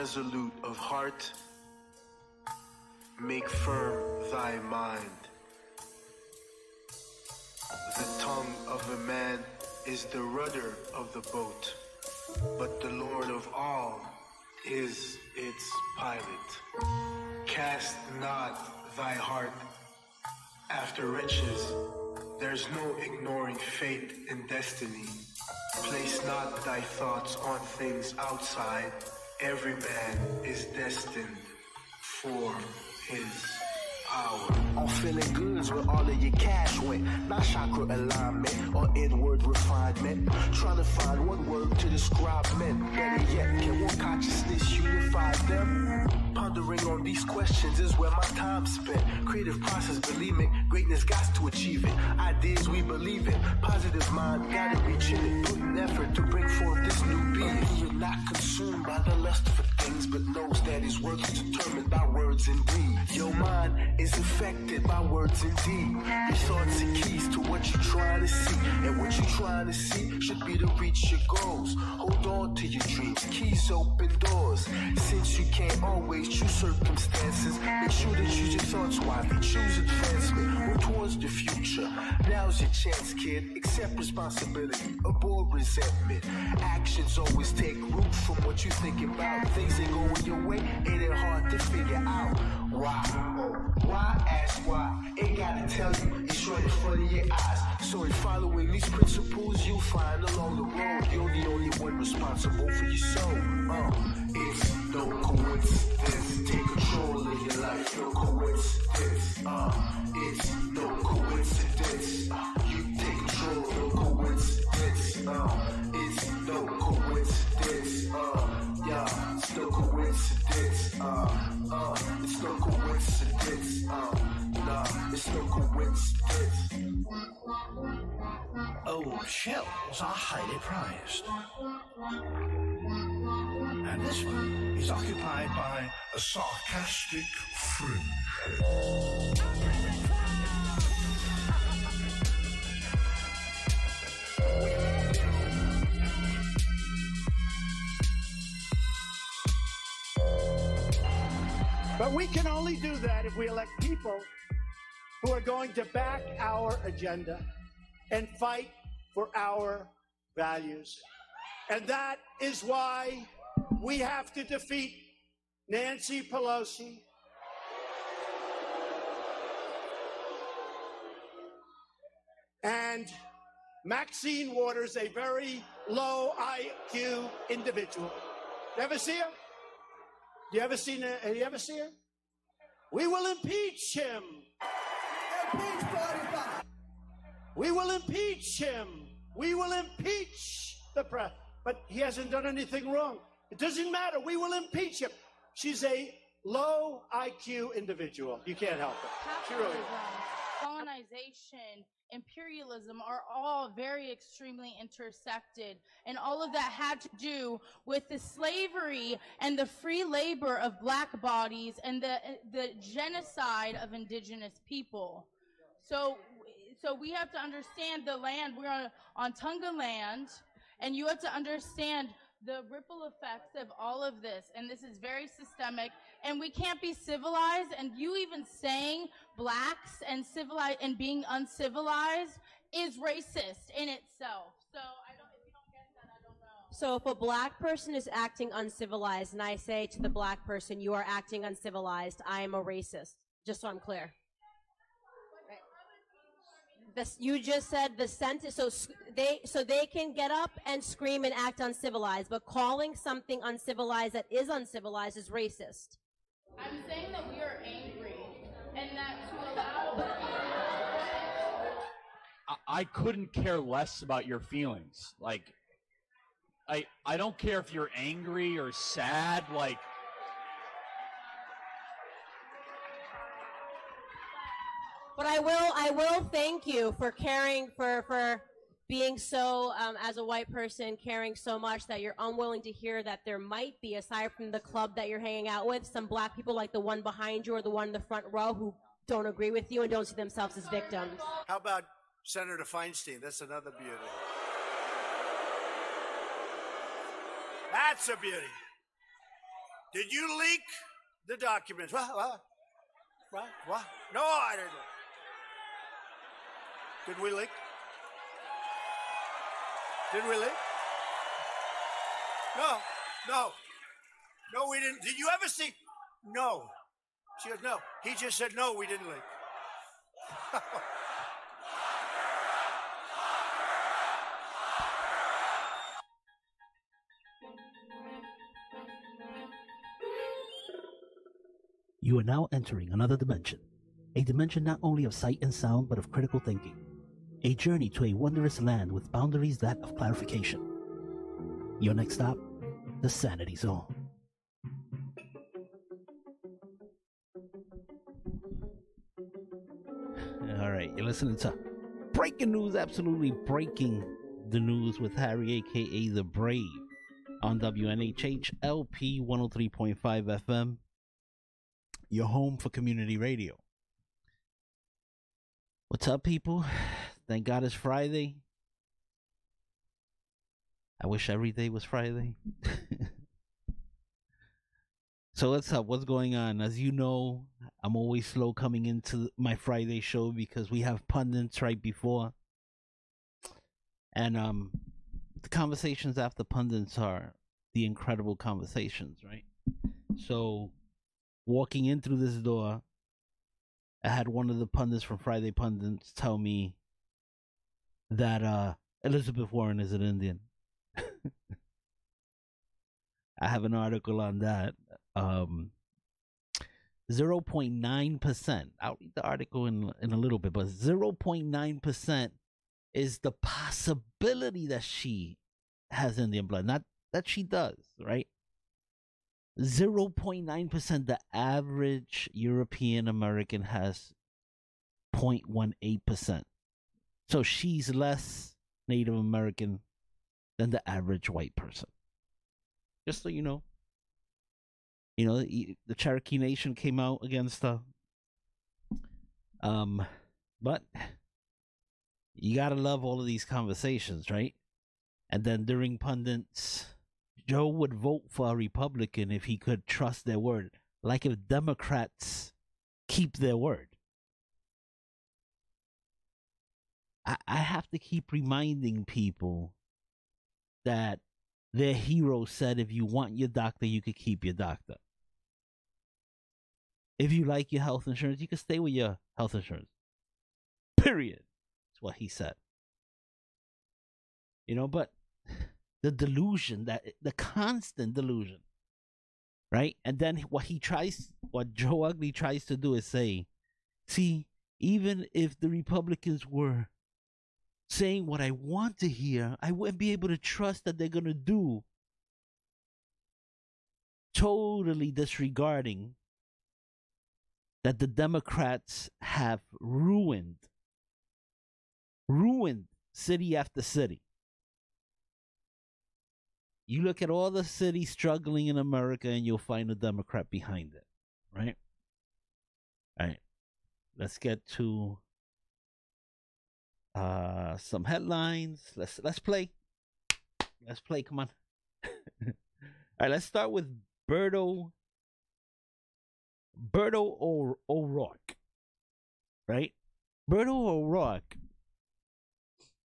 resolute of heart, make firm thy mind. The tongue of a man is the rudder of the boat, but the Lord of all is its pilot. Cast not thy heart after riches, there's no ignoring fate and destiny. Place not thy thoughts on things outside, every man is destined for his hour. On feeling goods where all of your cash went, not chakra alignment or inward refinement. Trying to find one word to describe men. Better yet, can one consciousness unify them? Pondering on these questions is where my time spent. Creative process, believe me, greatness got to achieve it. Ideas we believe in, positive mind, gotta reach in it. Put an effort to bring forth this new being. You're not consumed by the lust for things, but knows that his worth is determined by words and deeds. Your mind is affected by words and deeds. Your thoughts are keys to what you're trying to see, and what you're trying to see should be to reach your goals. Hold on to your dreams, keys open doors. Since you can't always choose circumstances, make sure to choose your thoughts wisely. Choose advancement, work towards the future. Now's your chance, kid. Accept responsibility, avoid resentment. Actions always take root from what you think about. Things ain't going your way, it ain't hard to figure out. Why? Why? Ask why. Ain't gotta tell you, it's right in front of your eyes. So in following these principles you'll find along the road, you're the only one responsible for your soul. It's no coincidence. Take control of your life, no coincidence. It's no coincidence. You take control, no coincidence. It's no coincidence. Yeah, it's no coincidence. It's no coincidence. Nah, it's no coincidence. Old shells are highly prized. And this one is occupied by a sarcastic fringe. But we can only do that if we elect people who are going to back our agenda and fight for our values. And that is why we have to defeat Nancy Pelosi, and Maxine Waters, a very low IQ individual. You ever see her? You ever see her? We will impeach him. We will impeach him. We will impeach the president. But he hasn't done anything wrong. It doesn't matter. We will impeach him. She's a low IQ individual. You can't help it. She really is. Colonization, imperialism are all very extremely intersected, and all of that had to do with the slavery and the free labor of black bodies and the genocide of indigenous people. So we have to understand the land. We're on Tonga land, and you have to understand the ripple effects of all of this, and this is very systemic, and we can't be civilized, and you even saying blacks and civilized and being uncivilized is racist in itself. So if you don't get that, I don't know. So if a black person is acting uncivilized, and I say to the black person, you are acting uncivilized, I am a racist, just so I'm clear. You just said the sentence, so they can get up and scream and act uncivilized, but calling something uncivilized that is uncivilized is racist. I'm saying that we are angry, and that to allow... I couldn't care less about your feelings. Like, I don't care if you're angry or sad, like... But I will thank you for caring, for being so, as a white person, caring so much that you're unwilling to hear that there might be, aside from the club that you're hanging out with, some black people like the one behind you or the one in the front row who don't agree with you and don't see themselves as victims. How about Senator Feinstein? That's another beauty. That's a beauty. Did you leak the documents? What? No, I didn't. Did we leak? Did we leak? No, we didn't. Did you ever see? No. She goes, no. He just said, no, we didn't leak. You are now entering another dimension. A dimension not only of sight and sound, but of critical thinking. A journey to a wondrous land with boundaries that of clarification. Your next stop, the Sanity Zone. All right, you're listening to Breaking News, absolutely breaking the news with Harry, aka The Brave, on WNHH LP 103.5 FM, your home for community radio. What's up, people? Thank God it's Friday. I wish every day was Friday. So what's up? What's going on? As you know, I'm always slow coming into my Friday show because we have pundits right before. And the conversations after pundits are the incredible conversations, right? So walking in through this door, I had one of the pundits from Friday Pundits tell me that Elizabeth Warren is an Indian. I have an article on that. 0.9%. I'll read the article in a little bit, but 0.9% is the possibility that she has Indian blood. Not that she does, right? 0.9%. The average European American has 0.18%. So she's less Native American than the average white person. Just so you know. You know, the Cherokee Nation came out against her. But you gotta love all of these conversations, right? And then during pundits, Joe would vote for a Republican if he could trust their word. Like if Democrats keep their word. I have to keep reminding people that their hero said if you want your doctor, you could keep your doctor. If you like your health insurance, you can stay with your health insurance. Period. That's what he said. You know, but the delusion, the constant delusion, right? And then what Joe Ugly tries to do is say, see, even if the Republicans were saying what I want to hear, I wouldn't be able to trust that they're going to do. Totally disregarding that the Democrats have ruined city after city. You look at all the cities struggling in America and you'll find a Democrat behind it, right? All right. Let's get to some headlines. Let's play. Come on. All right, let's start with Berto O'Rourke. Right? Berto O'Rourke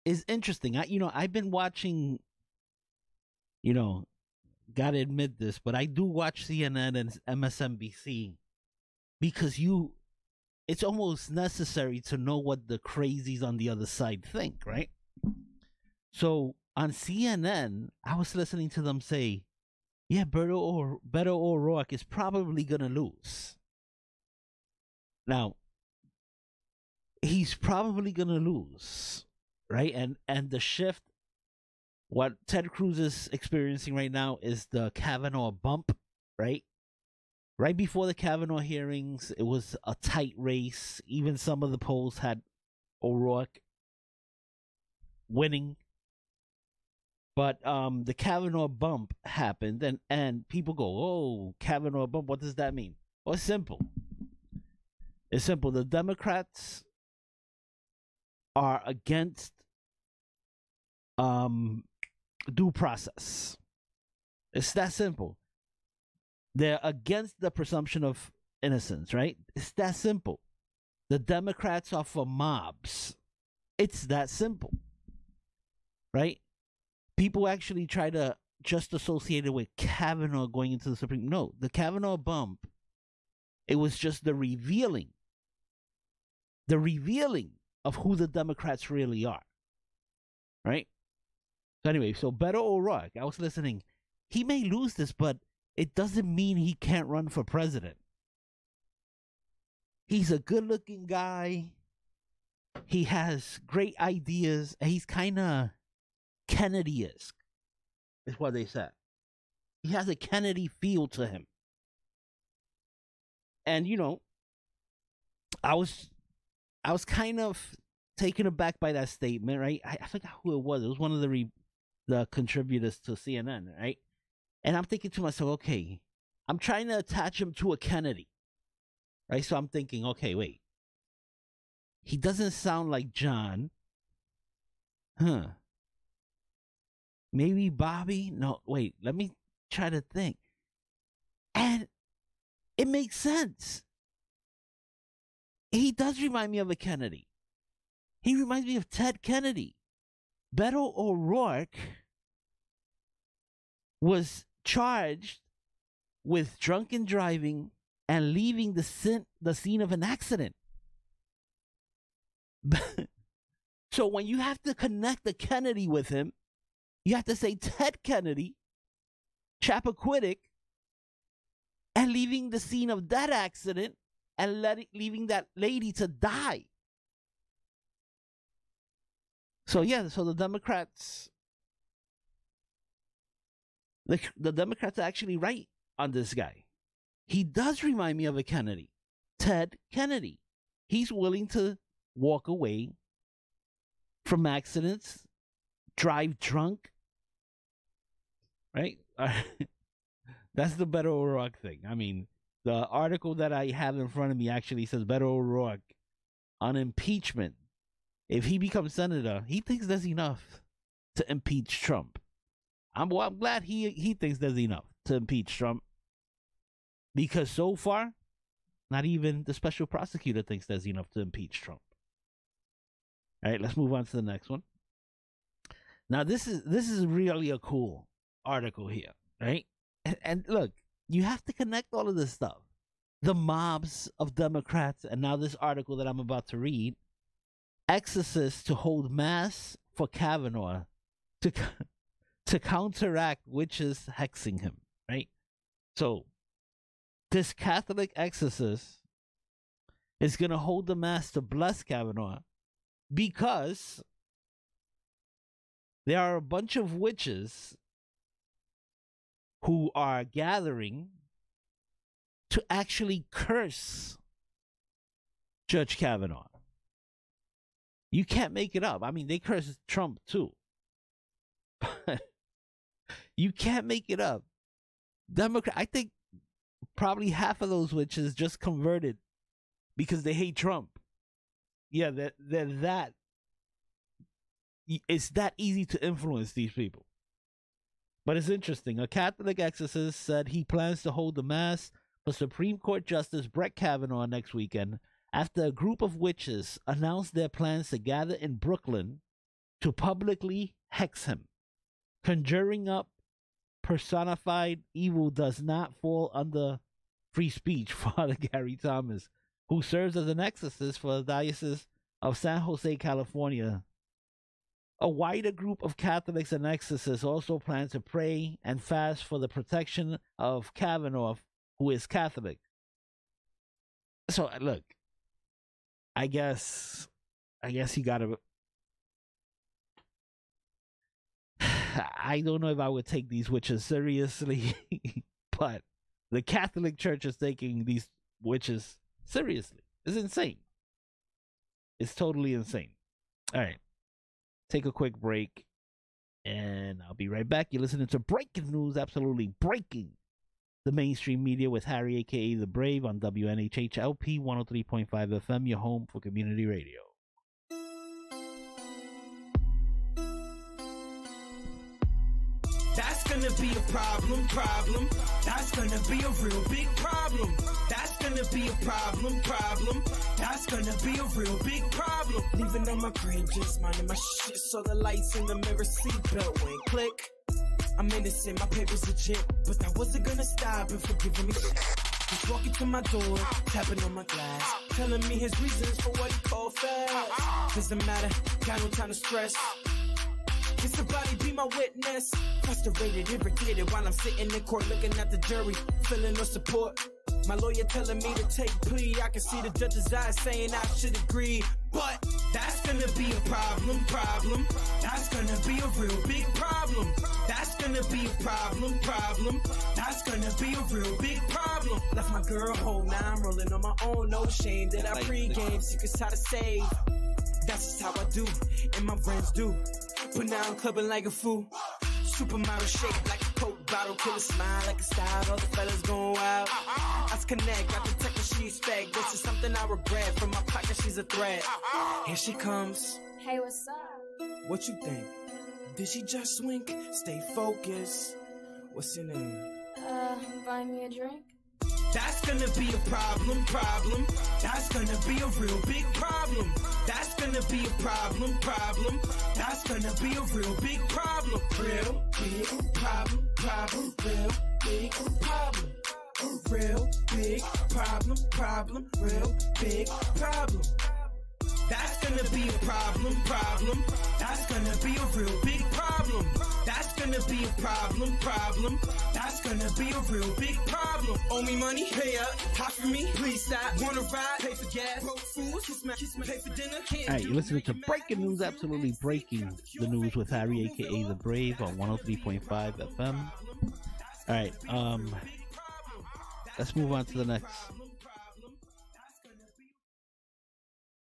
is interesting. I've been watching, gotta admit this, but I do watch CNN and MSNBC because it's almost necessary to know what the crazies on the other side think, right? So on CNN, I was listening to them say, yeah, Beto O'Rourke is probably going to lose. Now, he's probably going to lose, right? And the shift, what Ted Cruz is experiencing right now is the Kavanaugh bump, right? Right before the Kavanaugh hearings, it was a tight race. Even some of the polls had O'Rourke winning. But the Kavanaugh bump happened, and people go, oh, Kavanaugh bump, what does that mean? Well, it's simple. It's simple. The Democrats are against due process. It's that simple. They're against the presumption of innocence, right? It's that simple. The Democrats are for mobs. It's that simple, right? People actually try to just associate it with Kavanaugh going into the Supreme. No, the Kavanaugh bump, it was just the revealing of who the Democrats really are, right? So anyway, so Beto O'Rourke, I was listening. He may lose this, but it doesn't mean he can't run for president. He's a good-looking guy. He has great ideas. He's kind of Kennedy-esque, is what they said. He has a Kennedy feel to him. And, you know, I was kind of taken aback by that statement, right? I forgot who it was. It was one of the contributors to CNN, right? And I'm thinking to myself, okay, I'm trying to attach him to a Kennedy, right? So I'm thinking, okay, wait. He doesn't sound like John. Huh. Maybe Bobby? No, wait, let me try to think. And it makes sense. He does remind me of a Kennedy. He reminds me of Ted Kennedy. Beto O'Rourke was charged with drunken driving and leaving the scene of an accident. So when you have to connect the Kennedy with him, you have to say Ted Kennedy, Chappaquiddick, and leaving the scene of that accident and leaving that lady to die. So yeah, so the Democrats, the Democrats are actually right on this guy. He does remind me of a Kennedy, Ted Kennedy. He's willing to walk away from accidents, drive drunk, right? That's the Beto O'Rourke thing. I mean, the article that I have in front of me actually says Beto O'Rourke on impeachment. If he becomes senator, he thinks there's enough to impeach Trump. I'm glad he thinks there's enough to impeach Trump, because so far, not even the special prosecutor thinks there's enough to impeach Trump. All right, let's move on to the next one. Now, this is really a cool article here, right? And look, you have to connect all of this stuff. The mobs of Democrats, and now this article that I'm about to read, exorcists to hold mass for Kavanaugh to counteract witches hexing him, right? So, this Catholic exorcist is going to hold the mass to bless Kavanaugh because there are a bunch of witches who are gathering to actually curse Judge Kavanaugh. You can't make it up. I mean, they curse Trump too. You can't make it up. I think probably half of those witches just converted because they hate Trump. Yeah, it's that easy to influence these people. But it's interesting. A Catholic exorcist said he plans to hold the mass for Supreme Court Justice Brett Kavanaugh next weekend after a group of witches announced their plans to gather in Brooklyn to publicly hex him. Conjuring up personified evil does not fall under free speech, Father Gary Thomas, who serves as an exorcist for the Diocese of San Jose, California. A wider group of Catholics and exorcists also plan to pray and fast for the protection of Kavanaugh, who is Catholic. So, look, I guess he got to... I don't know if I would take these witches seriously, but the Catholic Church is taking these witches seriously. It's insane. It's totally insane. All right. Take a quick break, and I'll be right back. You're listening to Breaking News, absolutely breaking the mainstream media with Harry, a.k.a. The Brave, on WNHH-LP 103.5 FM, your home for community radio. That's gonna gonna be a problem. That's gonna be a real big problem. That's gonna be a problem. That's gonna be a real big problem. Leaving on my crib, just minding my shit. Saw the lights in the mirror, seatbelt went click. I'm innocent, my paper's legit, but that wasn't gonna stop him from giving me shit. He's walking to my door, tapping on my glass, telling me his reasons for what he called fast. Doesn't matter, got no time to stress. Can somebody be my witness? Frustrated, irritated while I'm sitting in court looking at the jury, feeling no support. My lawyer telling me to take plea. I can see the judge's eyes saying I should agree. But that's gonna be a problem. That's gonna be a real big problem. That's gonna be a problem. That's gonna be a real big problem. Left my girl home, now I'm rolling on my own. No shame that I pregame, secrets how to save. That's just how I do, and my friends do. But now I'm clubbing like a fool. Supermodel shaped like a Coke bottle, killer smile like a style, all the fellas going wild. Us connect, got the tech that she expect. This is something I regret, from my pocket she's a threat. Here she comes. Hey, what's up? What you think? Did she just wink? Stay focused. What's your name? Buy me a drink? That's gonna be a problem. That's gonna be a real big problem. That's gonna be a problem. That's gonna be a real big problem. Real big problem. Real big problem. Real big problem. Real big problem. That's gonna be a problem. That's gonna be a real big problem. That's gonna be a problem. That's gonna be a real big problem. Owe me money, pay up, hot for me, please stop. Wanna ride, pay for gas, broke food, kiss me, pay for dinner. All right, you're listening to Breaking News, absolutely breaking the news with Harry, aka The Brave, on 103.5 FM. All right, let's move on to the next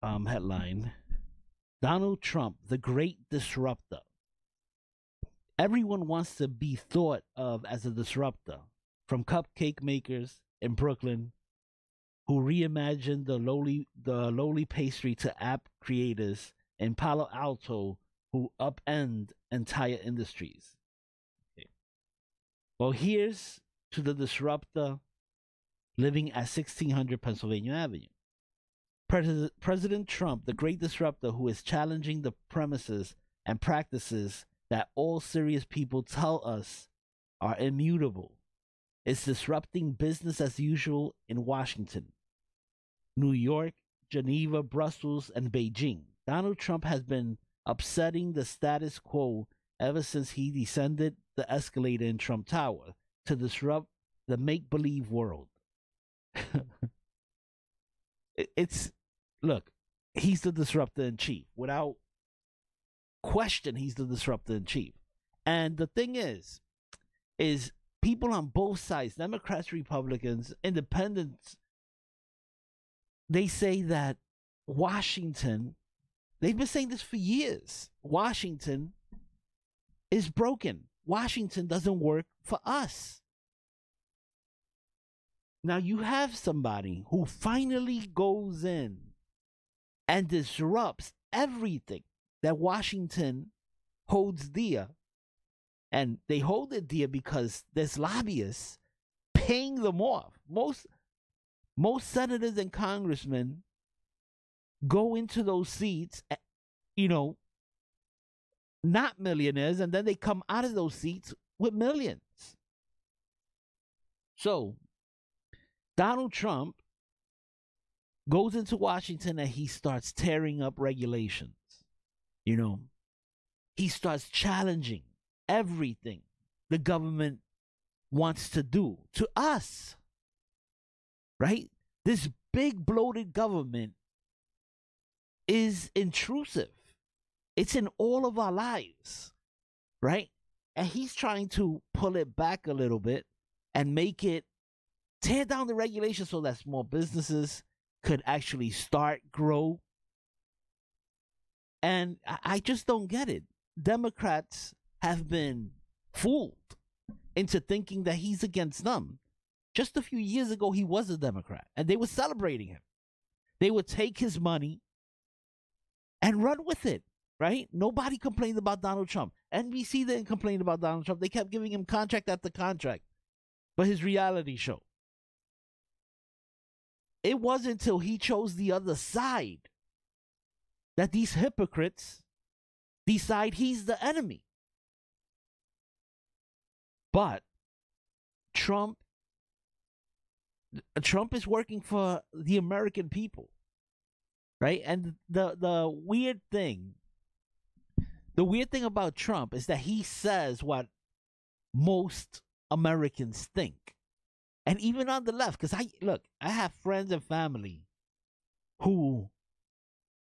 headline. Donald Trump, the great disruptor. Everyone wants to be thought of as a disruptor, from cupcake makers in Brooklyn who reimagined the lowly pastry to app creators in Palo Alto who upend entire industries. Okay. Well, here's to the disruptor living at 1600 Pennsylvania Avenue. President Trump, the great disruptor who is challenging the premises and practices that all serious people tell us are immutable, is disrupting business as usual in Washington, New York, Geneva, Brussels, and Beijing. Donald Trump has been upsetting the status quo ever since he descended the escalator in Trump Tower to disrupt the make-believe world. Look, he's the disruptor in chief. Without question, he's the disruptor in chief. And the thing is people on both sides, Democrats, Republicans, independents, they say that Washington, they've been saying this for years, Washington is broken. Washington doesn't work for us. Now you have somebody who finally goes in and disrupts everything that Washington holds dear. And they hold it dear because there's lobbyists paying them off. Most senators and congressmen go into those seats, not millionaires, and then they come out of those seats with millions. So, Donald Trump goes into Washington and he starts tearing up regulations. He starts challenging everything the government wants to do to us, right? This big bloated government is intrusive. It's in all of our lives, right? And he's trying to pull it back a little bit and make it, tear down the regulations so that small businesses could actually start, grow. And I just don't get it. Democrats have been fooled into thinking that he's against them. Just a few years ago, he was a Democrat, and they were celebrating him. They would take his money and run with it, right? Nobody complained about Donald Trump. NBC didn't complain about Donald Trump. They kept giving him contract after contract. But his reality show. It wasn't until he chose the other side that these hypocrites decide he's the enemy. But Trump is working for the American people, right? And the weird thing about Trump is that he says what most Americans think. And even on the left, because I have friends and family who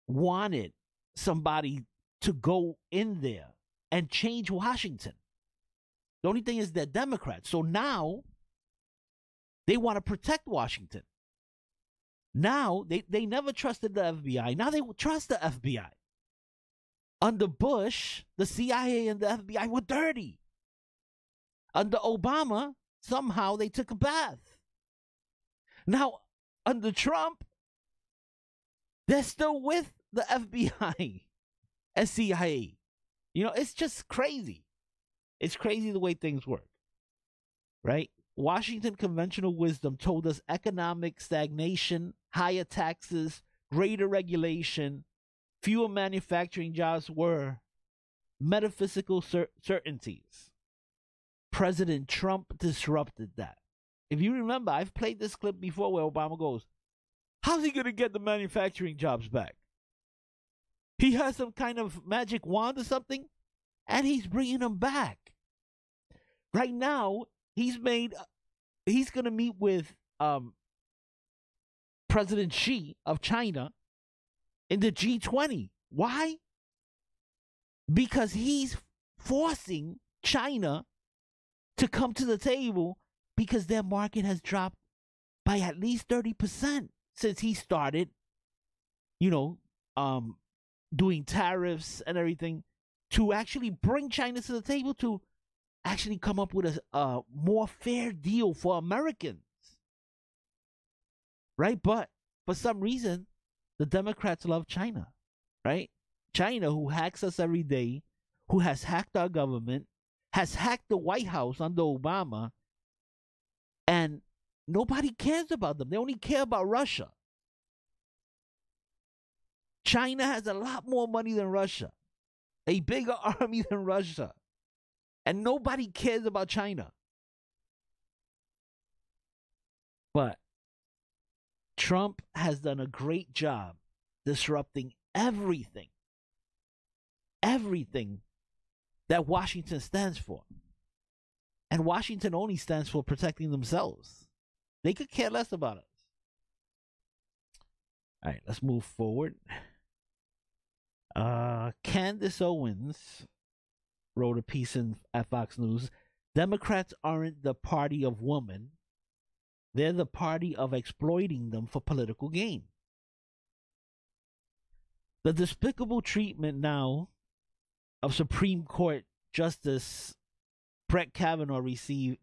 wanted somebody to go in there and change Washington. The only thing is they're Democrats. So now they want to protect Washington. Now they never trusted the FBI. Now they trust the FBI. Under Bush, the CIA and the FBI were dirty. Under Obama, somehow they took a bath. Now, under Trump, they're still with the FBI and CIA. You know, it's just crazy. It's crazy the way things work, right? Washington conventional wisdom told us economic stagnation, higher taxes, greater regulation, fewer manufacturing jobs were metaphysical certainties. President Trump disrupted that. If you remember, I've played this clip before where Obama goes, how's he going to get the manufacturing jobs back? He has some kind of magic wand or something, and he's bringing them back. Right now, he's going to meet with President Xi of China in the G20. Why? Because he's forcing China to come to the table because their market has dropped by at least 30% since he started, doing tariffs and everything to actually bring China to the table to actually come up with a more fair deal for Americans. Right? But for some reason, the Democrats love China, right? China, who hacks us every day, who has hacked our government, has hacked the White House under Obama, and nobody cares about them. They only care about Russia. China has a lot more money than Russia, a bigger army than Russia, and nobody cares about China. But Trump has done a great job disrupting everything that Washington stands for. And Washington only stands for protecting themselves. They could care less about us. All right, let's move forward. Candace Owens wrote a piece at Fox News. Democrats aren't the party of women. They're the party of exploiting them for political gain. The despicable treatment now of Supreme Court Justice Brett Kavanaugh received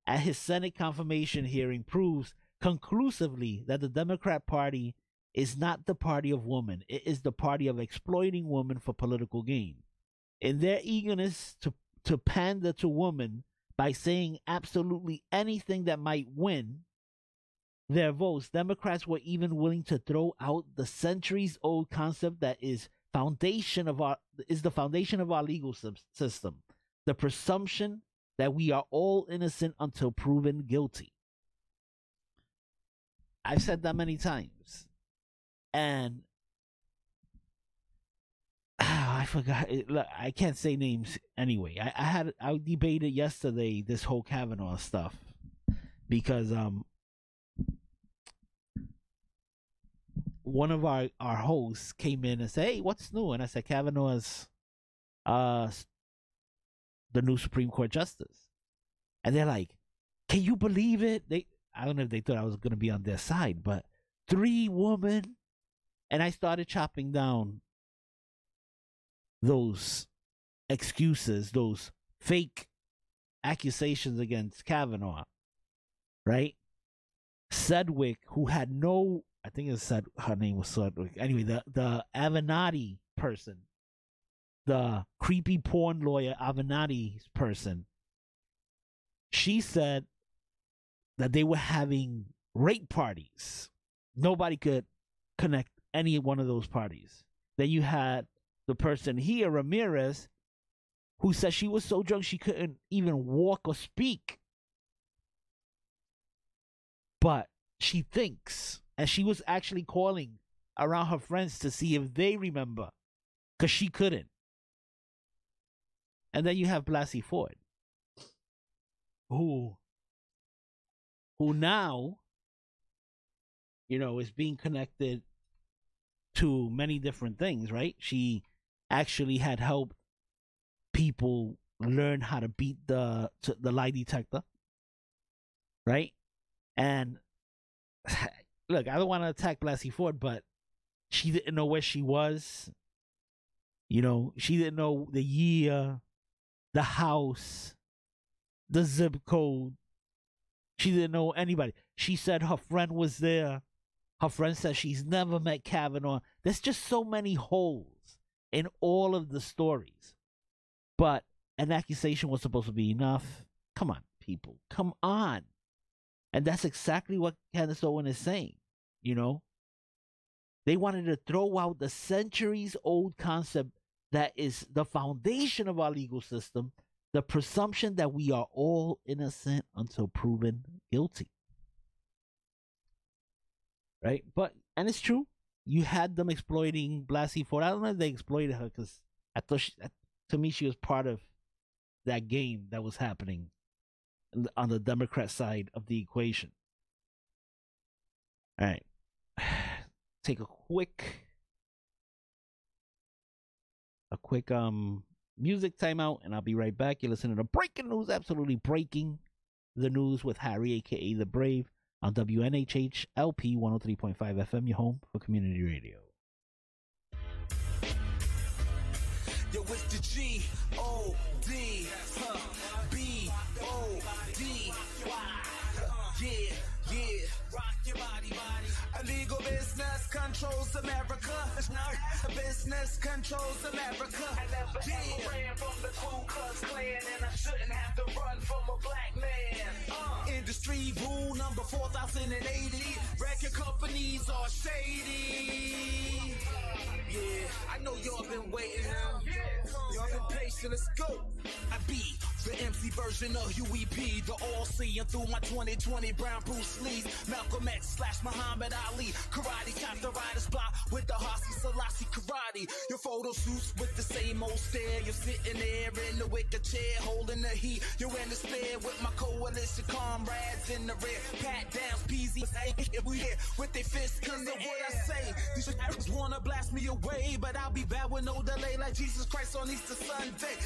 at his Senate confirmation hearing proves conclusively that the Democrat Party is not the party of women. It is the party of exploiting women for political gain. In their eagerness to pander to women by saying absolutely anything that might win their votes, Democrats were even willing to throw out the centuries-old concept that is the foundation of our legal system, the presumption that we are all innocent until proven guilty. I've said that many times, and I forgot. Look, I can't say names anyway. I debated yesterday this whole Kavanaugh stuff because one of our hosts came in and said, "Hey, what's new?" And I said, "Kavanaugh's the new Supreme Court justice." And they're like, "Can you believe it?" I don't know if they thought I was going to be on their side, but 3 women. And I started chopping down those excuses, those fake accusations against Kavanaugh, right? Sedgwick, who had no, I think it said her name was Sedgwick. Anyway, the Avenatti person the creepy porn lawyer Avenatti's person, she said that they were having rape parties. Nobody could connect any one of those parties. Then you had the person here, Ramirez, who said she was so drunk she couldn't even walk or speak. But she thinks, and she was actually calling around her friends to see if they remember, because she couldn't. And then you have Blasey Ford, who now, is being connected to many different things, right? She actually had helped people learn how to beat the lie detector, right? And look, I don't want to attack Blasey Ford, but she didn't know where she was. She didn't know the year, the house, the zip code. She didn't know anybody. She said her friend was there. Her friend said she's never met Kavanaugh. There's just so many holes in all of the stories. But an accusation was supposed to be enough. Come on, people. Come on. And that's exactly what Candace Owen is saying. They wanted to throw out the centuries-old concept that is the foundation of our legal system, the presumption that we are all innocent until proven guilty. Right? And it's true. You had them exploiting Blasey Ford. I don't know if they exploited her, because I thought, to me, she was part of that game that was happening on the Democrat side of the equation. All right. Take a quick music timeout, and I'll be right back. You're listening to Breaking News, absolutely breaking the news with Harry, aka The Brave, on WNHH LP 103.5 FM, your home for community radio. Yo, it's the G-O-D, B-O-D, yeah, rock your body. Illegal business controls America. Business controls America. I never ran from the Ku Klux Klan, and I shouldn't have to run from a black man. Industry rule number 4080. Record companies are shady. Yeah, I know y'all been waiting now. Y'all been patient, let's go. I be the MC version of Huey P, the all-seeing through my 2020 brown Bruce Lee's, Malcolm X / Muhammad Ali, karate top the rider's block with the Hasi Selassie karate. Your photo shoots with the same old stare. You're sitting there in the wicker chair, holding the heat. You're in despair with my coalition comrades in the rear. Pat downs, peasy, we here with their fists cause of what I say. These rappers wanna blast me away, but I'll be back with no delay like Jesus Christ on Easter Sunday.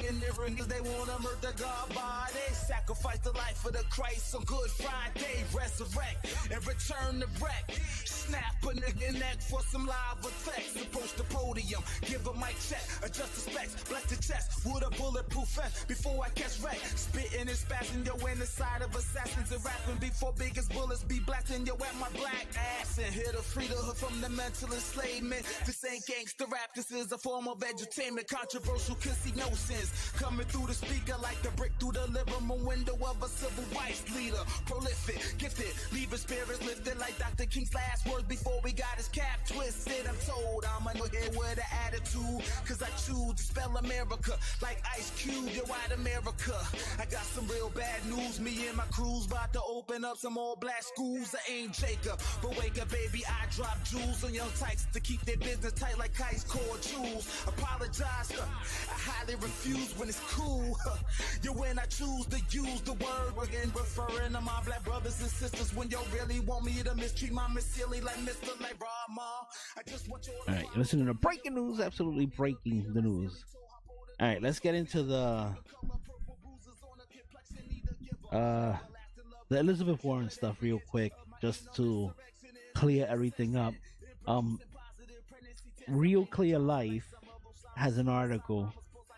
In the rings, they wanna murder God body. Sacrifice the life for the Christ on Good Friday. Resurrect and return the wreck. Snap a nigga neck for some live effects. Approach the podium, give a mic check, adjust the specs, bless the chest with a bulletproof vest before I catch wreck. Spitting and spazzing yo in the side of assassins and rapping before biggest bullets be blasting yo at my black ass and here to free the hood from the mental enslavement. This ain't gangster rap, this is a form of entertainment. Controversial, can see no sense. Coming through the speaker like the brick through the living room window of a civil rights leader. Prolific, gifted, leaving spirits lifted like Dr. King's last words before we got his cap twisted. I'm told I'm a nigga with an attitude, cause I choose to spell America like Ice Cube, yo, white America. I got some real bad news, me and my crew's about to open up some all black schools. I ain't Jacob, but wake up baby, I drop jewels on young tykes to keep their business tight like Ice Core jewels. Apologize, I highly refuse when it's cool. Yo, when I choose to use the word again, referring to my black brothers and sisters when you really want me to mistreat my Miss Silly like Mr. like Rama. I just want you. All right, you're listening to Breaking News, absolutely breaking the news. All right, let's get into the Elizabeth Warren stuff real quick, just to clear everything up. Real Clear Life has an article,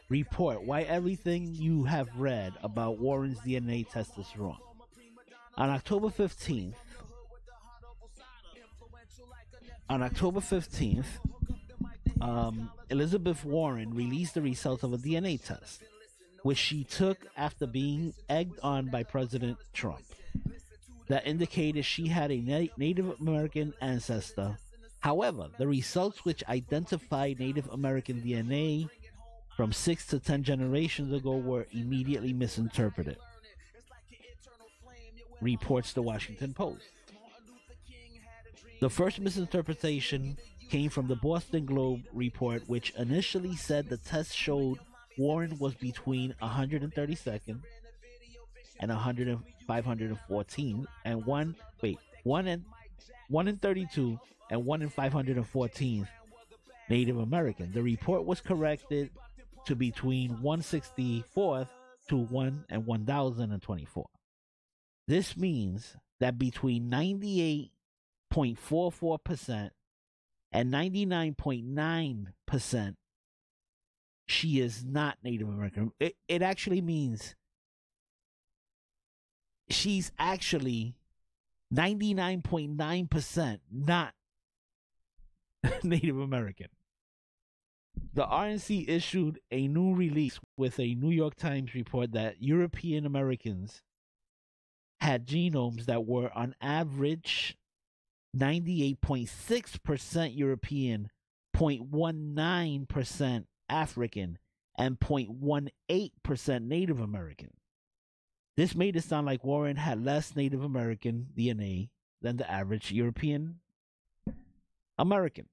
report why everything you have read about Warren's DNA test is wrong. On October 15th, Elizabeth Warren released the results of a DNA test, which she took after being egged on by President Trump, that indicated she had a Native American ancestor. However, the results, which identified Native American DNA from 6 to 10 generations ago, were immediately misinterpreted, reports the Washington Post. The first misinterpretation came from the Boston Globe report, which initially said the test showed Warren was between 132nd and 514, and 1 in 32 and 1 in 514 Native American. The report was corrected to between 164th to 1 and 1024. This means that between 98.44% and 99.9%, she is not Native American. It actually means she's actually 99.9% not Native American. The RNC issued a new release with a New York Times report that European Americans had genomes that were on average 98.6% European, 0.19% African, and 0.18% Native American. This made it sound like Warren had less Native American DNA than the average European American.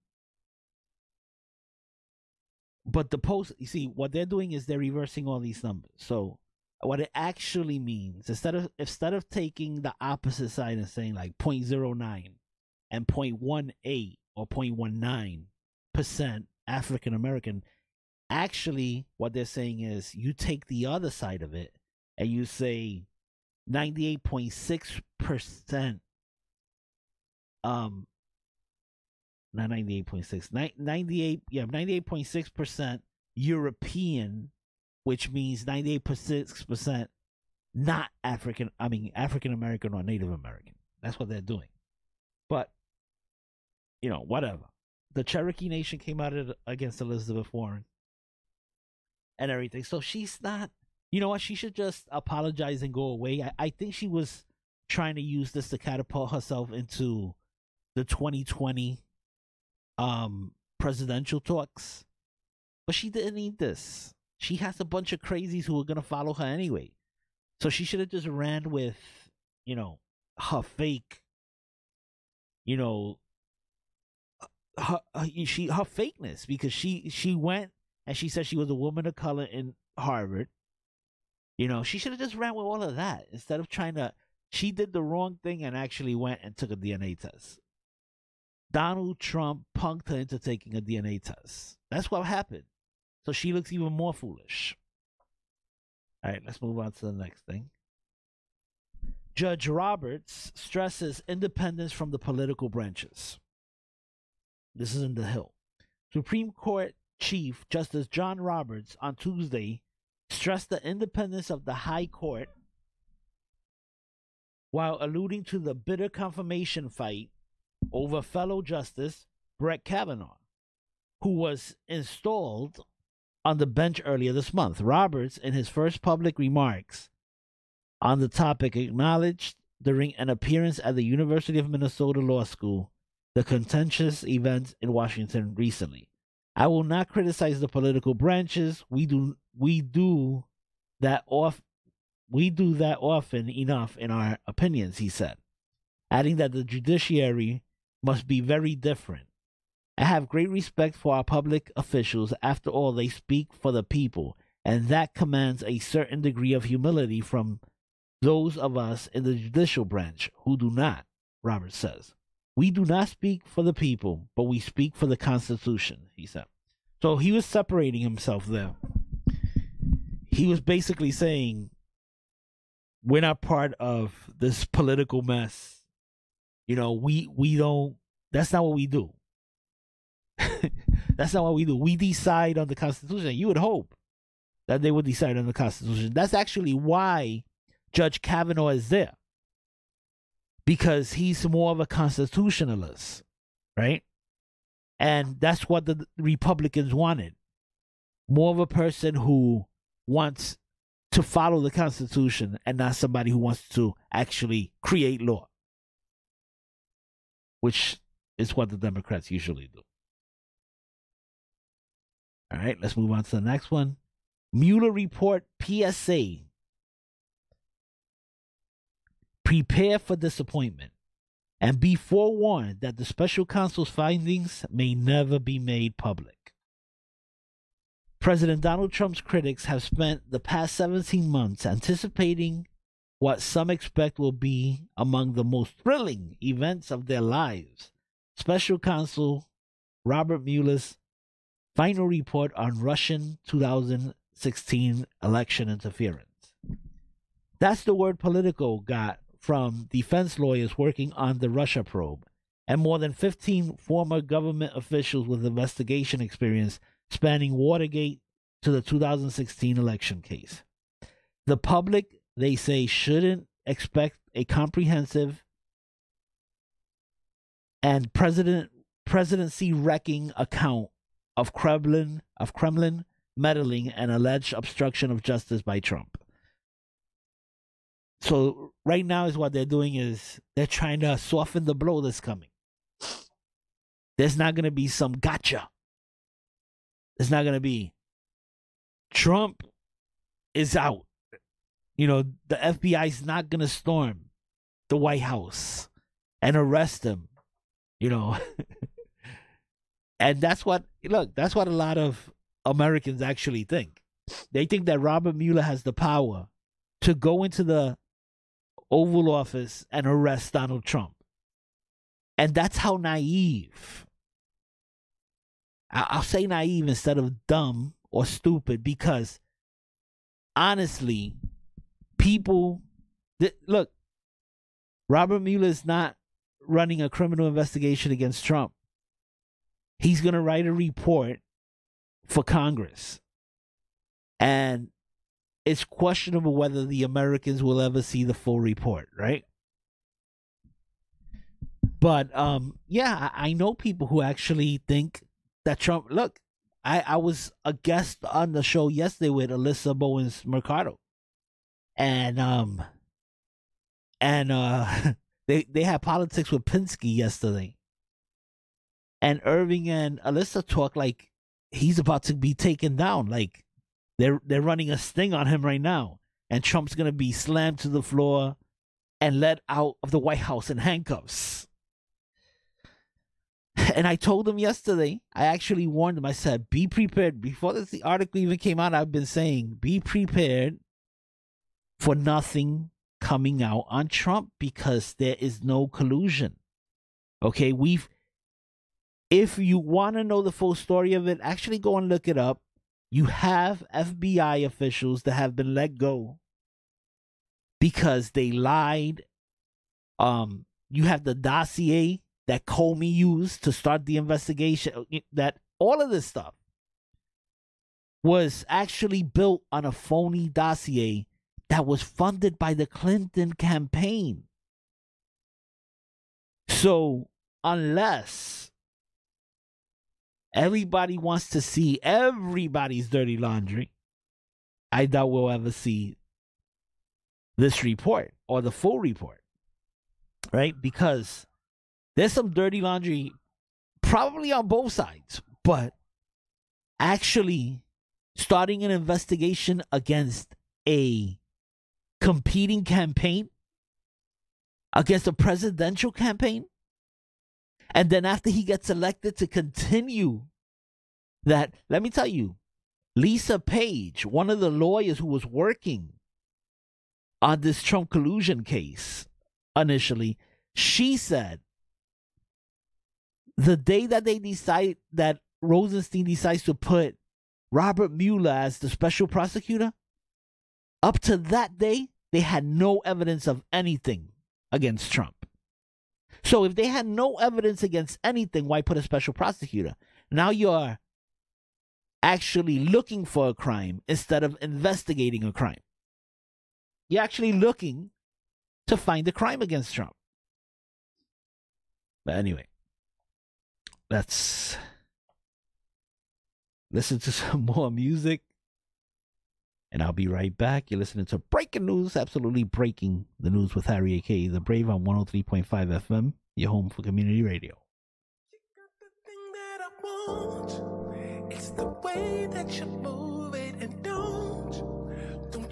But the Post, you see, what they're doing is they're reversing all these numbers. So what it actually means, instead of taking the opposite side and saying like 0.09 and 0.18 or 0.19% African American, actually what they're saying is you take the other side of it and you say 98.6%, not 98.6, 98.6% European, which means 98.6% not African American or Native American. That's what they're doing. But, whatever. The Cherokee Nation came out against Elizabeth Warren and everything. So she's not, you know what? She should just apologize and go away. I think she was trying to use this to catapult herself into the 2020 presidential talks. But she didn't need this. She has a bunch of crazies who are going to follow her anyway. So she should have just ran with, her fake, her fakeness, because she went and she said she was a woman of color in Harvard. She should have just ran with all of that instead of she did the wrong thing and actually went and took a DNA test. Donald Trump punked her into taking a DNA test. That's what happened. So she looks even more foolish. All right, let's move on to the next thing. Judge Roberts stresses independence from the political branches. This is in The Hill. Supreme Court Chief Justice John Roberts on Tuesday stressed the independence of the High Court while alluding to the bitter confirmation fight over fellow Justice Brett Kavanaugh, who was installed on the bench earlier this month. Roberts, in his first public remarks on the topic, acknowledged during an appearance at the University of Minnesota Law School the contentious events in Washington recently. I will not criticize the political branches. We do that often enough in our opinions, he said, adding that the judiciary must be very different. I have great respect for our public officials. After all, they speak for the people, and that commands a certain degree of humility from those of us in the judicial branch who do not, Roberts says. We do not speak for the people, but we speak for the Constitution, he said. So he was separating himself there. He was basically saying, we're not part of this political mess. We don't, that's not what we do. That's not what we do. We decide on the Constitution. You would hope that they would decide on the Constitution. That's actually why Judge Kavanaugh is there. Because he's more of a constitutionalist, right? And that's what the Republicans wanted. More of a person who wants to follow the Constitution and not somebody who wants to actually create law, which is what the Democrats usually do. All right, let's move on to the next one. Mueller report PSA. Prepare for disappointment and be forewarned that the special counsel's findings may never be made public. President Donald Trump's critics have spent the past 17 months anticipating what some expect will be among the most thrilling events of their lives. Special counsel Robert Mueller's final report on Russian 2016 election interference. That's the word Politico got from defense lawyers working on the Russia probe and more than 15 former government officials with investigation experience spanning Watergate to the 2016 election case. The public, they say, shouldn't expect a comprehensive and presidency-wrecking account of Kremlin meddling and alleged obstruction of justice by Trump. So right now is what they're doing is they're trying to soften the blow that's coming. There's not going to be some gotcha. It's not going to be Trump is out. You know, the FBI is not going to storm the White House and arrest him, you know. And that's what a lot of Americans actually think. They think that Robert Mueller has the power to go into the Oval Office and arrest Donald Trump. And that's how naive. I'll say naive instead of dumb or stupid, because honestly, people, look, Robert Mueller is not running a criminal investigation against Trump. He's going to write a report for Congress. And it's questionable whether the Americans will ever see the full report, right? But, yeah, I know people who actually think that Trump, look, I was a guest on the show yesterday with Alyssa Bowens Mercado. And they had politics with Pinsky yesterday. And Irving and Alyssa talk like he's about to be taken down. Like they're running a sting on him right now. And Trump's going to be slammed to the floor and let out of the White House in handcuffs. And I told him yesterday, I actually warned him. I said, be prepared. Before the article even came out, I've been saying, be prepared for nothing coming out on Trump because there is no collusion. Okay, if you want to know the full story of it, actually go and look it up. You have FBI officials that have been let go because they lied. You have the dossier that Comey used to start the investigation. That all of this stuff was actually built on a phony dossier that was funded by the Clinton campaign. So unless everybody wants to see everybody's dirty laundry, I doubt we'll ever see this report or the full report, right? Because there's some dirty laundry probably on both sides, but actually starting an investigation against a competing campaign, against a presidential campaign, and then after he gets elected to continue that, let me tell you, Lisa Page, one of the lawyers who was working on this Trump collusion case initially, she said the day that they decide that Rosenstein decides to put Robert Mueller as the special prosecutor, up to that day, they had no evidence of anything against Trump. So if they had no evidence against anything, why put a special prosecutor? Now you're actually looking for a crime instead of investigating a crime. You're actually looking to find a crime against Trump. But anyway, that's listen to some more music, and I'll be right back. You're listening to Breaking News, absolutely breaking the news with Harry, a.k.a. The Brave, on 103.5 FM, your home for community radio. It's the way that you move it, and don't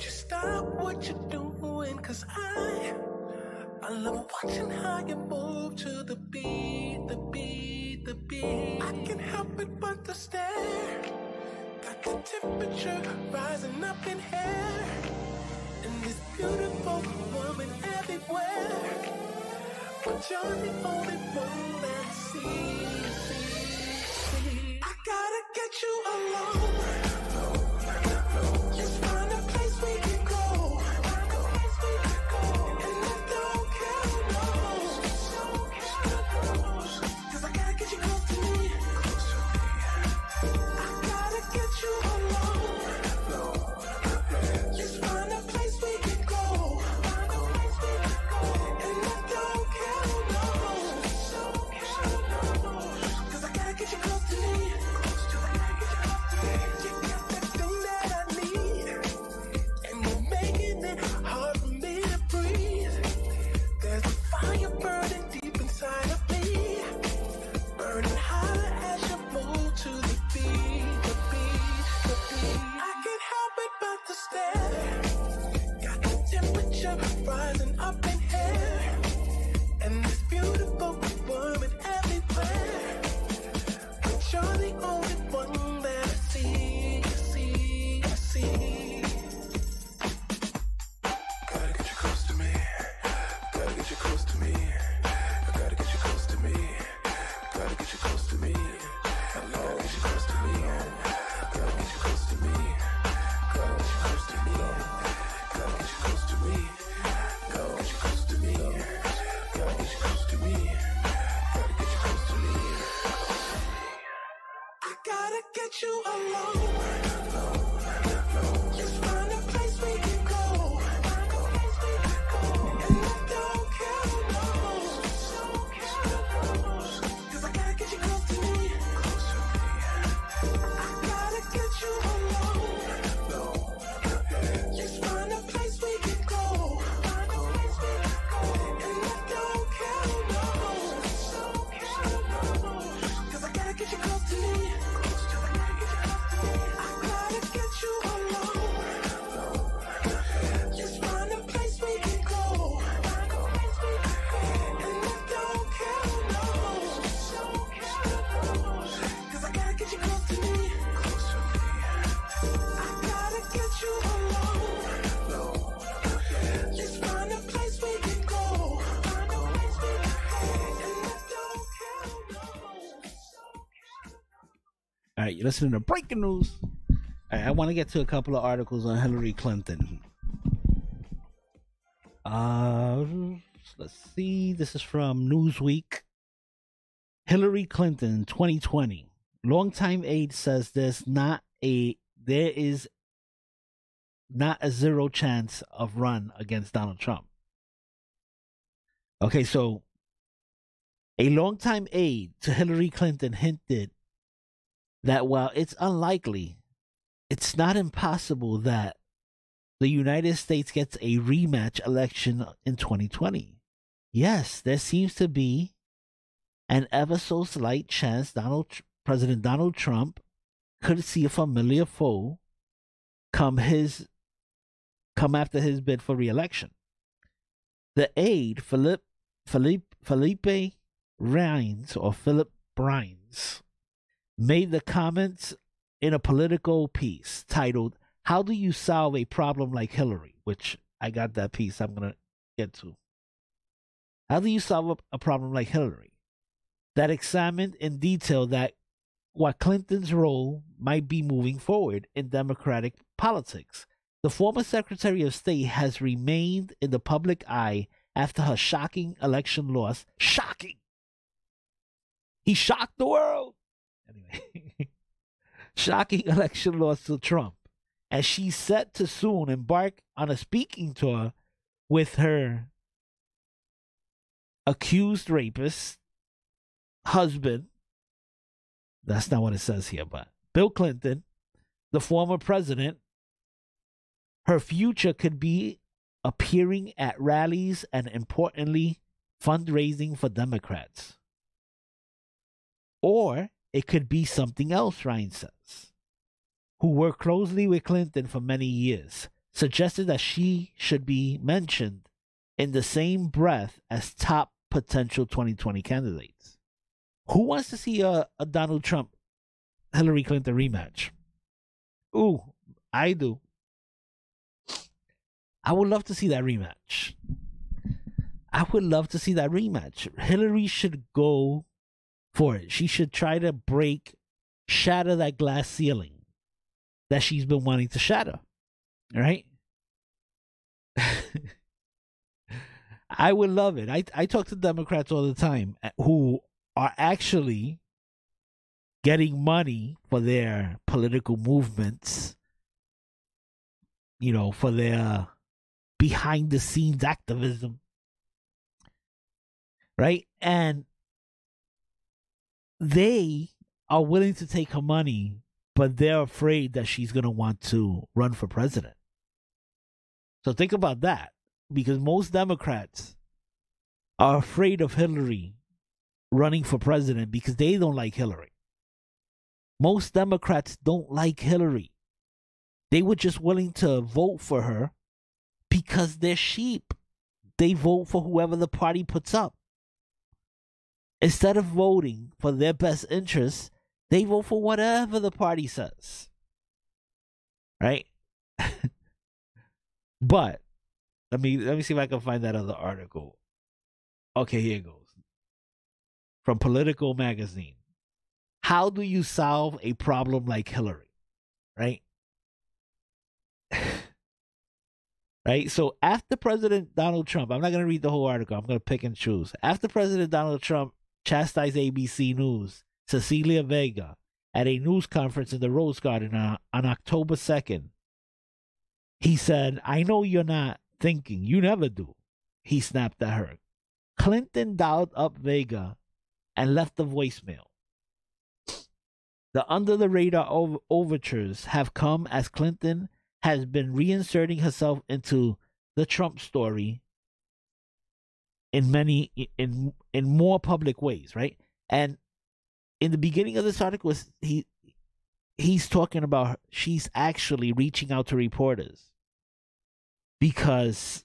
you stop what you're doing, 'cause I love watching how you move to the beat, the beat, the beat. I can't help it but to stare. Got the temperature rising up in here, and this beautiful woman everywhere, but you're the only one that I see. I gotta get you alone. Just find a place we can go. And I don't care no. 'Cause I gotta get you close to me. I gotta get you alone. Just find a place we can go. And I don't care no. 'Cause I gotta get you close to me. Rising up in here, and this beautiful woman everywhere, but you're the only one that I see. Gotta get you close to me. Gotta get you close to me. I gotta get you close to me. Gotta get you close to me. I gotta get you close to me. Gotta get you close to me. Gotta get you close to me. Gotta get you close to me. Gotta get you close to me. Gotta get you close to me. Gotta get you close to me. I gotta get you alone. Just find a place we can go. And I don't care no. 'Cause I gotta get you close to me. I gotta get you alone. Just find a place we can go. And I don't care no. 'Cause I gotta get you close to me. I gotta get you alone. Just find a place we can go. And I don't care no. 'Cause I gotta get you close to me. I gotta get you alone. Just find a place we can go. And I don't care no. All right, you're listening to Breaking News. All right, I want to get to a couple of articles on Hillary Clinton. Let's see. This is from Newsweek. Hillary Clinton 2020. Longtime aide says there is not a zero chance of run against Donald Trump. Okay, so a longtime aide to Hillary Clinton hinted that while it's unlikely, it's not impossible that the United States gets a rematch election in 2020. Yes, there seems to be an ever so slight chance President Donald Trump could see a familiar foe come after his bid for re-election. The aide, Philip Brines, made the comments in a political piece titled, "How do you solve a problem like Hillary?" which I got that piece I'm going to get to. How do you solve a problem like Hillary? That examined in detail what Clinton's role might be moving forward in Democratic politics. The former Secretary of State has remained in the public eye after her shocking election loss. Shocking! He shocked the world! Anyway, shocking election loss to Trump, as she's set to soon embark on a speaking tour with her accused rapist husband. That's not what it says here, but Bill Clinton, the former president, her future could be appearing at rallies and, importantly, fundraising for Democrats. Or it could be something else, Ryan says, who worked closely with Clinton for many years, suggested that she should be mentioned in the same breath as top potential 2020 candidates. Who wants to see a Donald Trump Hillary Clinton rematch? Ooh, I do. I would love to see that rematch. I would love to see that rematch. Hillary should go for it. She should try to shatter that glass ceiling that she's been wanting to shatter. All right? I would love it. I talk to Democrats all the time who are actually getting money for their political movements, you know, for their behind the scenes activism, right? And they are willing to take her money, but they're afraid that she's going to want to run for president. So think about that, because most Democrats are afraid of Hillary running for president because they don't like Hillary. Most Democrats don't like Hillary. They were just willing to vote for her because they're sheep. They vote for whoever the party puts up. Instead of voting for their best interests, they vote for whatever the party says. Right? But let me see if I can find that other article. Okay, here it goes. From Political Magazine. How do you solve a problem like Hillary? Right? Right? So after President Donald Trump, I'm not going to read the whole article. I'm going to pick and choose. After President Donald Trump chastised ABC News, Cecilia Vega, at a news conference in the Rose Garden on October 2nd, he said, "I know you're not thinking. You never do." He snapped at her. Clinton dialed up Vega and left a voicemail. The under-the-radar overtures have come as Clinton has been reinserting herself into the Trump story in more public ways, right? And in the beginning of this article, he's talking about she's actually reaching out to reporters because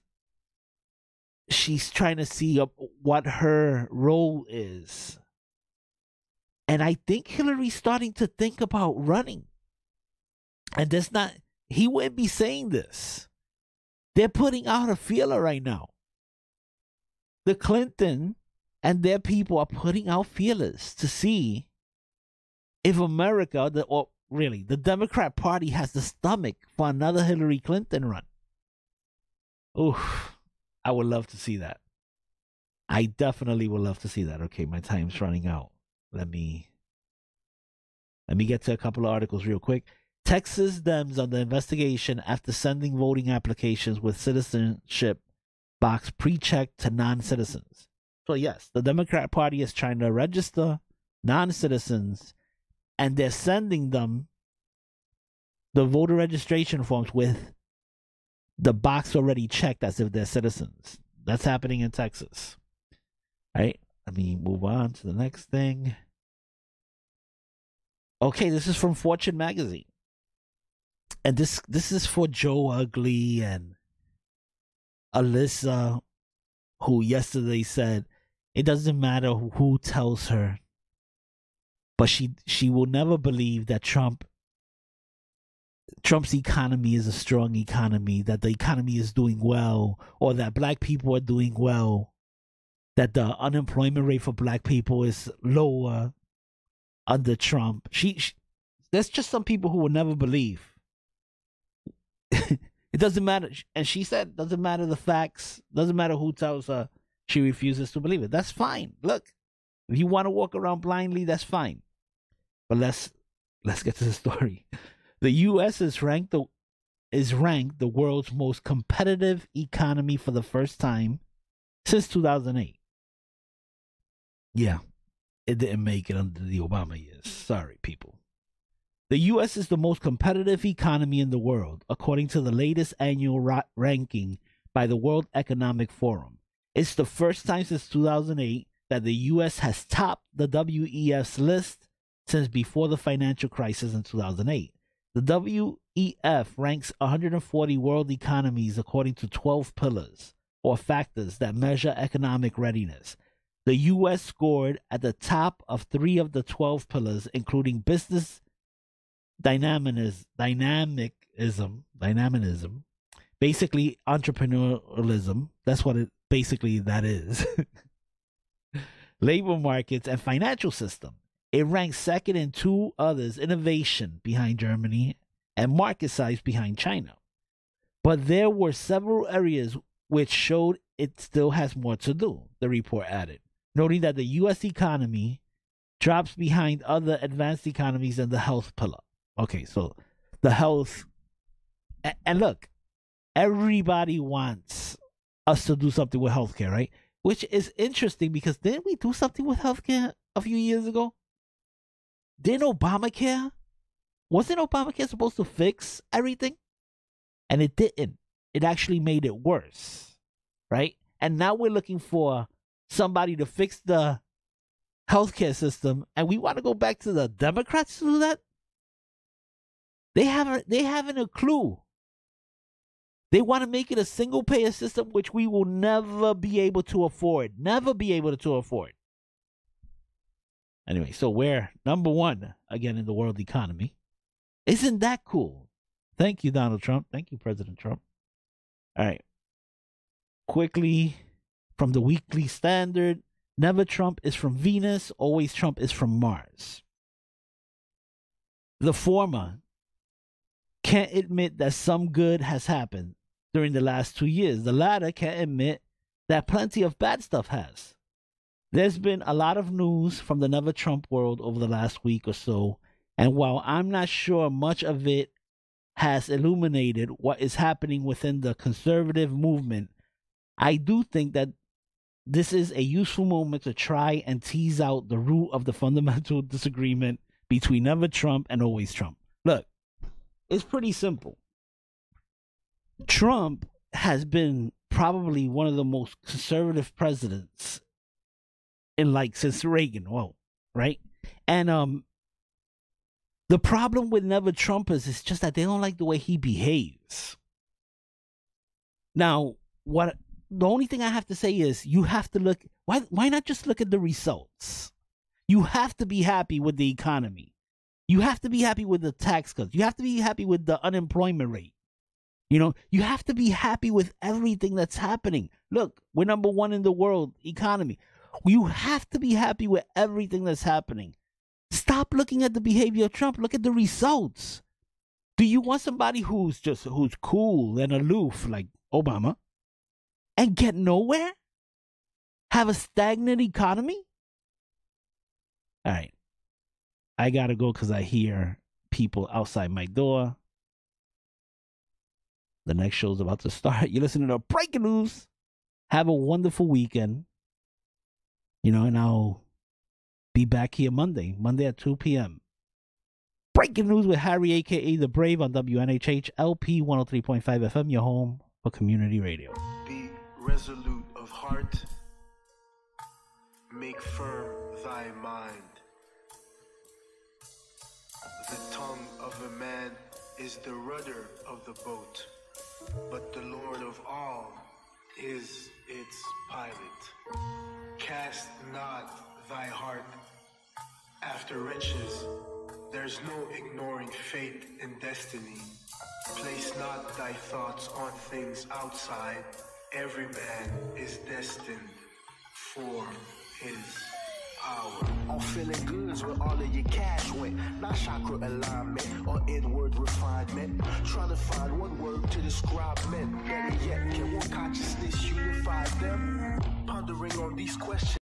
she's trying to see what her role is. And I think Hillary's starting to think about running. And he wouldn't be saying this. They're putting out a feeler right now. The Clinton and their people are putting out feelers to see if America, the Democrat Party, has the stomach for another Hillary Clinton run. Oof, I would love to see that. I definitely would love to see that. Okay, my time's running out. Let me get to a couple of articles real quick. Texas Dems on the investigation after sending voting applications with citizenship box pre-checked to non-citizens. So yes, the Democrat Party is trying to register non-citizens, and they're sending them the voter registration forms with the box already checked as if they're citizens. That's happening in Texas. Right? Let me move on to the next thing. Okay, this is from Fortune magazine. And this is for Joe Ugly and Alyssa, who yesterday said it doesn't matter who tells her, but she will never believe that Trump's economy is a strong economy, that the economy is doing well, or that black people are doing well, that the unemployment rate for black people is lower under Trump. There's just some people who will never believe. It doesn't matter. And she said, doesn't matter the facts, doesn't matter who tells her, she refuses to believe it. That's fine. Look, if you want to walk around blindly, that's fine. But let's get to the story. The U.S. is ranked the world's most competitive economy for the first time since 2008. Yeah, it didn't make it under the Obama years. Sorry, people. The U.S. is the most competitive economy in the world, according to the latest annual ranking by the World Economic Forum. It's the first time since 2008 that the U.S. has topped the WEF's list since before the financial crisis in 2008. The WEF ranks 140 world economies according to 12 pillars, or factors that measure economic readiness. The U.S. scored at the top of 3 of the 12 pillars, including business dynamism, basically entrepreneurialism. That's what that is. Labor markets and financial system. It ranks second in 2 others, innovation behind Germany and market size behind China. But there were several areas which showed it still has more to do, the report added, noting that the U.S. economy drops behind other advanced economies in the health pillar. Okay, so the health, and look, everybody wants us to do something with healthcare, right? Which is interesting because didn't we do something with healthcare a few years ago? Wasn't Obamacare supposed to fix everything? And it didn't. It actually made it worse, right? And now we're looking for somebody to fix the healthcare system, and we want to go back to the Democrats to do that? They haven't a clue. They want to make it a single payer system, which we will never be able to afford. Anyway, so we're number 1 again in the world economy. Isn't that cool? Thank you, Donald Trump. Thank you, President Trump. All right. Quickly, from the Weekly Standard, never Trump is from Venus, always Trump is from Mars. The former can't admit that some good has happened during the last 2 years. The latter can't admit that plenty of bad stuff has. There's been a lot of news from the Never Trump world over the last week or so, and while I'm not sure much of it has illuminated what is happening within the conservative movement, I do think that this is a useful moment to try and tease out the root of the fundamental disagreement between Never Trump and Always Trump. Look, it's pretty simple. Trump has been probably one of the most conservative presidents since Reagan, right? And the problem with Never Trumpers is just that they don't like the way he behaves. Now, the only thing I have to say is you have to look. Why not just look at the results? You have to be happy with the economy. You have to be happy with the tax cuts. You have to be happy with the unemployment rate. You have to be happy with everything that's happening. Look, we're number 1 in the world economy. You have to be happy with everything that's happening. Stop looking at the behavior of Trump. Look at the results. Do you want somebody who's cool and aloof like Obama and get nowhere? Have a stagnant economy? All right. I got to go because I hear people outside my door. The next show's about to start. You're listening to Breaking News. Have a wonderful weekend. And I'll be back here Monday at 2 p.m. Breaking News with Harry, a.k.a. The Brave, on WNHH LP 103.5 FM, your home for community radio. Be resolute of heart. Make firm thy mind. The tongue of a man is the rudder of the boat, but the Lord of all is its pilot. Cast not thy heart after riches. There's no ignoring fate and destiny. Place not thy thoughts on things outside. Every man is destined for his hour. I'm feeling goods where all of your cash went. Not chakra alignment or inward refinement. Trying to find one word to describe men. Better yet, can one consciousness unify them? Pondering on these questions.